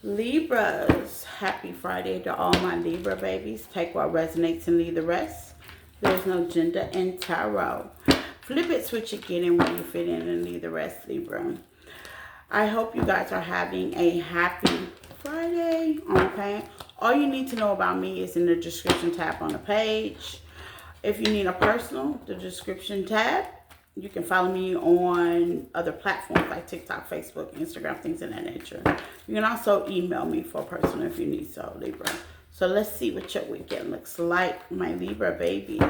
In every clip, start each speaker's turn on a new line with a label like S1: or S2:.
S1: Libras, happy Friday to all my Libra babies. Take what resonates and leave the rest. There's no gender in tarot. Flip it, switch it, get in where you fit in and leave the rest, Libra. I hope you guys are having a happy Friday, okay? All you need to know about me is in the description tab on the page. If you need a personal, the description tab. You can follow me on other platforms like TikTok, Facebook, Instagram, things of that nature. You can also email me for personal if you need so, Libra. So let's see what your weekend looks like, my Libra babies.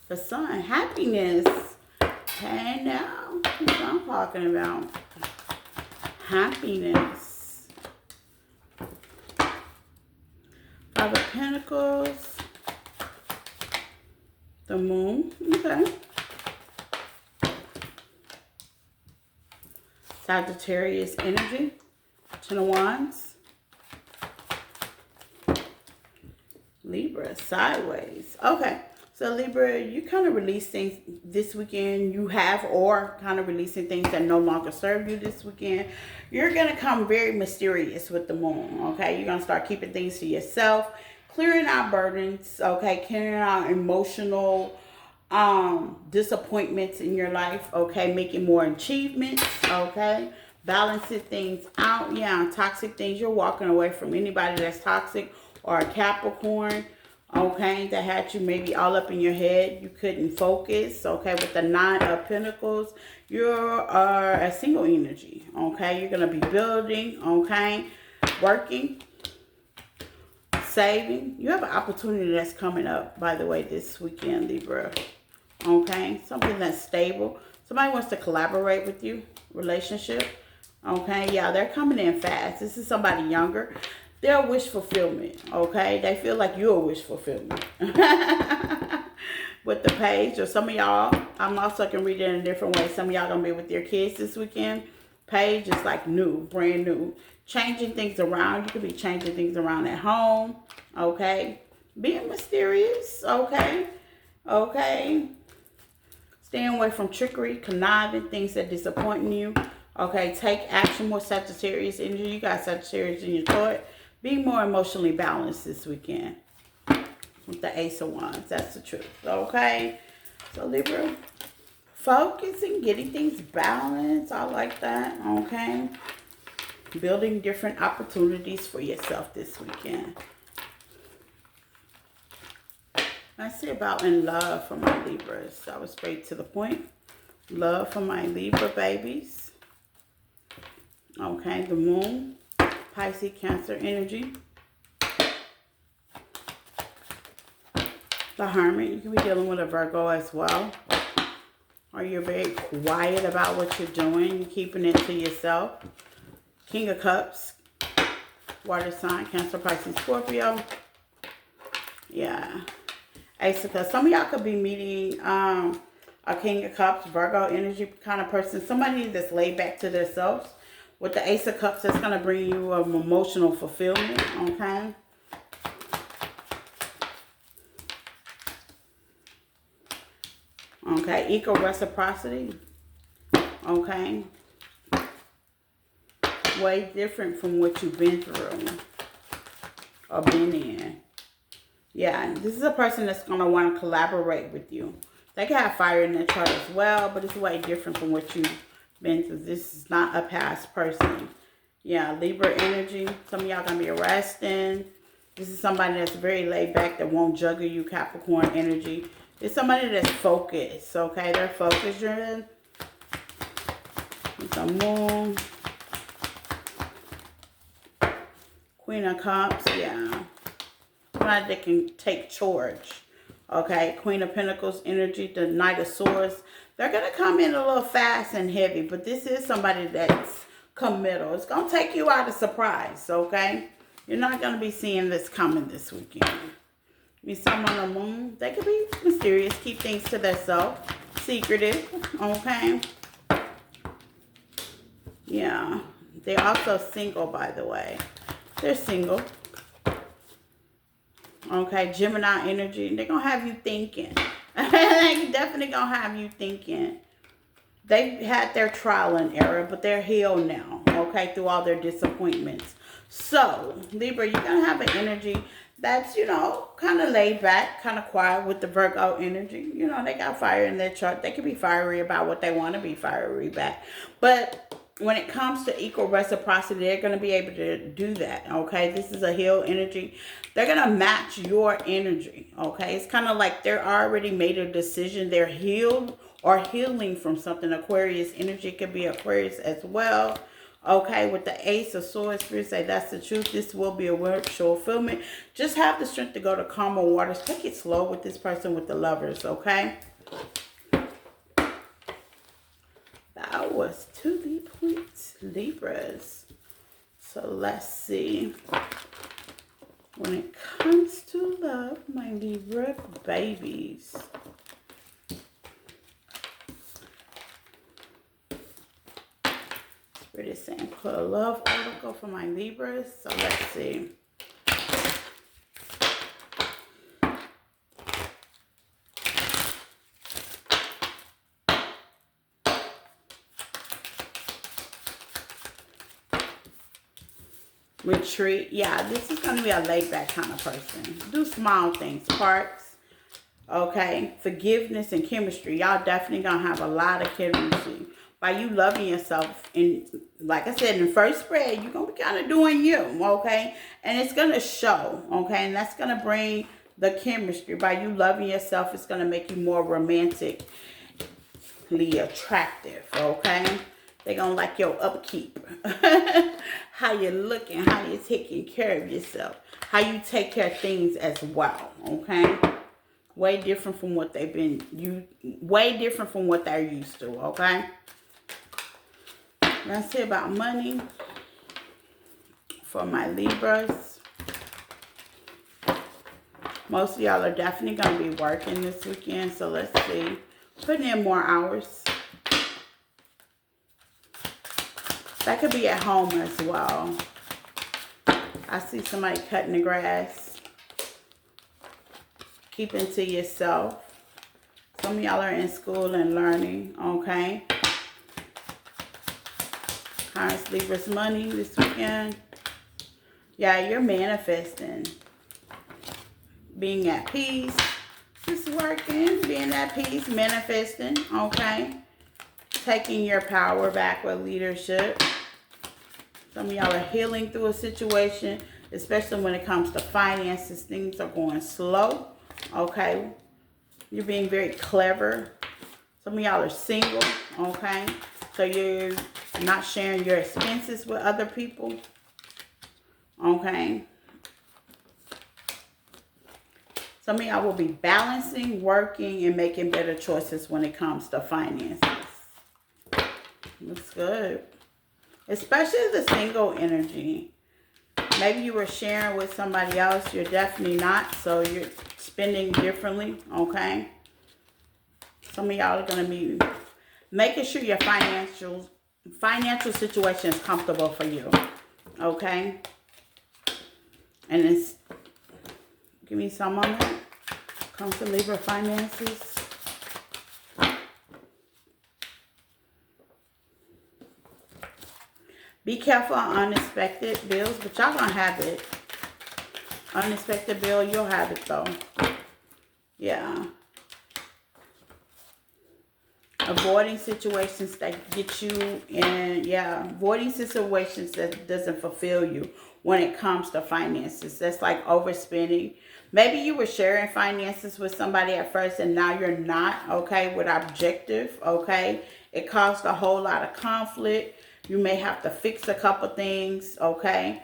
S1: The sun, happiness. Hey now, that's what I'm talking about. Happiness. Five of Pentacles. The moon, okay. Sagittarius energy, Ten of Wands. Libra, sideways. Okay, so Libra, you kind of release things this weekend. You have or kind of releasing things that no longer serve you this weekend. You're going to come very mysterious with the moon, okay? You're going to start keeping things to yourself. Clearing out burdens, okay, clearing out emotional disappointments in your life, okay, making more achievements, okay, balancing things out. Yeah, toxic things, you're walking away from anybody that's toxic or a Capricorn, okay, that had you maybe all up in your head. You couldn't focus, okay, with the Nine of Pentacles. You're a single energy, okay, you're going to be building, okay, working, saving. You have an opportunity that's coming up, by the way, this weekend, Libra. Okay, something that's stable. Somebody wants to collaborate with you, relationship. Okay, yeah, they're coming in fast. This is somebody younger. They're a wish fulfillment. Okay, they feel like you're a wish fulfillment. With the page, or some of y'all, I'm also can read it in a different way. Some of y'all gonna be with your kids this weekend. Page is like new, brand new. Changing things around. You could be changing things around at home. Okay, being mysterious. Okay, okay. Staying away from trickery, conniving, things that disappoint you. Okay, take action, more Sagittarius energy. You got Sagittarius in your chart. Be more emotionally balanced this weekend. With the Ace of Wands, that's the truth. Okay, so Libra, focusing, getting things balanced. I like that. Okay, building different opportunities for yourself this weekend. Let's see about in love for my Libras. I was straight to the point. Love for my Libra babies. Okay, the moon, Pisces, Cancer energy. The Hermit, you can be dealing with a Virgo as well. Or you're very quiet about what you're doing. You're keeping it to yourself. King of Cups, water sign, Cancer, Pisces, Scorpio. Yeah. Ace of Cups. Some of y'all could be meeting a King of Cups, Virgo energy kind of person. Somebody that's laid back to themselves. With the Ace of Cups, that's going to bring you an emotional fulfillment. Okay. Okay. Equal reciprocity. Okay. Way different from what you've been through or been in. Yeah, this is a person that's going to want to collaborate with you. They can have fire in their chart as well, but it's way different from what you've been through. This is not a past person. Yeah, Libra energy. Some of y'all going to be arresting. This is somebody that's very laid back that won't juggle you, Capricorn energy. It's somebody that's focused, okay? They're focus driven. It's a moon. Queen of Cups, yeah. Somebody that can take charge. Okay, Queen of Pentacles energy, the Knight of Swords. They're going to come in a little fast and heavy, but this is somebody that's committal. It's going to take you out of surprise, okay? You're not going to be seeing this coming this weekend. You see someone on the moon, they could be mysterious, keep things to themselves, secretive, okay? Yeah, they're also single, by the way. They're single. Okay, Gemini energy. They're going to have you thinking. They're definitely going to have you thinking. They had their trial and error, but they're healed now, okay, through all their disappointments. So, Libra, you're going to have an energy that's, you know, kind of laid back, kind of quiet with the Virgo energy. You know, they got fire in their chart. They can be fiery about what they want to be fiery back. But when it comes to equal reciprocity, they're going to be able to do that, okay? This is a healed energy. They're going to match your energy, okay? It's kind of like they're already made a decision. They're healed or healing from something. Aquarius energy could be Aquarius as well. Okay, with the Ace of Swords, Spirit say that's the truth. This will be a virtual fulfillment. Just have the strength to go to calmer waters. Take it slow with this person with the Lovers, okay? That was to the point, Libras. So let's see. When it comes to love, my Libra babies. Spirit is saying put a love oracle for my Libras. So let's see. Retreat. Yeah, this is going to be a laid back kind of person. Do small things. Parks. Okay. Forgiveness and chemistry. Y'all definitely going to have a lot of chemistry. By you loving yourself. And like I said in the first spread, you're going to be kind of doing you. Okay. And it's going to show. Okay. And that's going to bring the chemistry. By you loving yourself, it's going to make you more romantically attractive. Okay. They're going to like your upkeep. How you're looking. How you're taking care of yourself. How you take care of things as well. Okay. Way different from what they've been. Way different from what they're used to. Okay. Let's see about money. For my Libras. Most of y'all are definitely going to be working this weekend. So let's see. Putting in more hours. That could be at home as well. I see somebody cutting the grass. Keeping to yourself. Some of y'all are in school and learning, okay? Cards, Libras, money this weekend. Yeah, you're manifesting. Being at peace. Just working. Being at peace. Manifesting, okay? Taking your power back with leadership. Some of y'all are healing through a situation, especially when it comes to finances. Things are going slow, okay? You're being very clever. Some of y'all are single, okay? So you're not sharing your expenses with other people, okay? Some of y'all will be balancing, working, and making better choices when it comes to finances. Looks good. Especially the single energy. Maybe you were sharing with somebody else. You're definitely not. So you're spending differently. Okay. Some of y'all are going to be making sure your financial situation is comfortable for you. Okay. And it's, give me some on that. Comes to Libra finances. Be careful on unexpected bills, but y'all gonna have it. Unexpected bill, you'll have it though. Yeah. Avoiding situations that get you in, yeah, avoiding situations that doesn't fulfill you when it comes to finances. That's like overspending. Maybe you were sharing finances with somebody at first and now you're not, okay, with objective, okay? It caused a whole lot of conflict. You may have to fix a couple things, okay?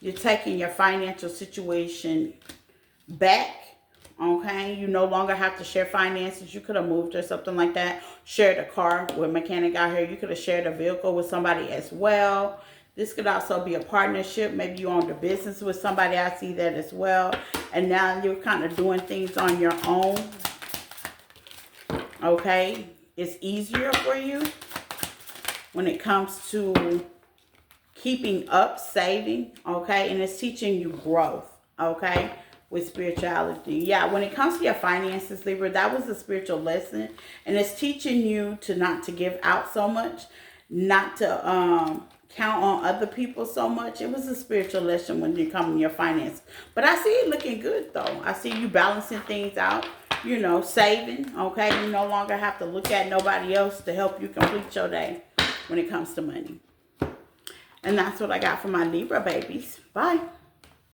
S1: You're taking your financial situation back, okay? You no longer have to share finances. You could have moved or something like that. Shared a car with a mechanic out here. You could have shared a vehicle with somebody as well. This could also be a partnership. Maybe you owned a business with somebody. I see that as well. And now you're kind of doing things on your own, okay? It's easier for you. When it comes to keeping up, saving, okay? And it's teaching you growth, okay? with spirituality. Yeah, when it comes to your finances, Libra, that was a spiritual lesson. And it's teaching you to not to give out so much, not to count on other people so much. It was a spiritual lesson when you come in your finance. But I see it looking good though. I see you balancing things out, you know, saving. Okay, you no longer have to look at nobody else to help you complete your day when it comes to money. And that's what I got for my Libra babies. Bye.